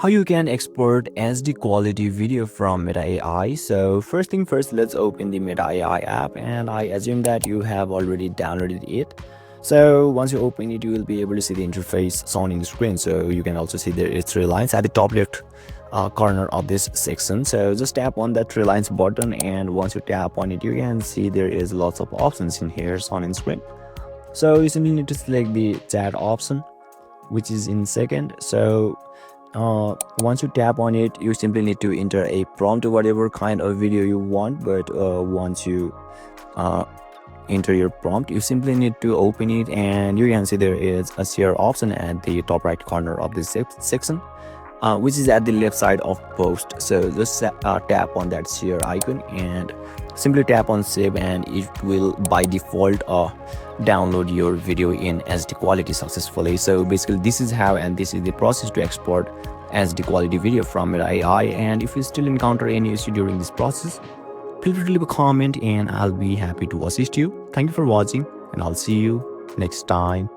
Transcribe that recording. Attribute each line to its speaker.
Speaker 1: how you can export SD quality video from Meta AI. So first thing first, let's open the Meta AI app, and I assume that you have already downloaded it. So once you open it, you will be able to see the interface shown in the screen. So you can also see there is three lines at the top left corner of this section. So just tap on that three lines button, and once you tap on it, you can see there is lots of options in here shown in screen. So you simply need to select the chat option, which is in second. So once you tap on it, you simply need to enter a prompt to whatever kind of video you want. But once you enter your prompt, you simply need to open it, and you can see there is a share option at the top right corner of this section, which is at the left side of post. So just tap on that share icon and simply tap on save, and it will by default download your video in SD quality successfully. So basically this is how, and this is the process to export SD quality video from Meta AI. And if you still encounter any issue during this process, feel free to leave a comment and I'll be happy to assist you. Thank you for watching, and I'll see you next time.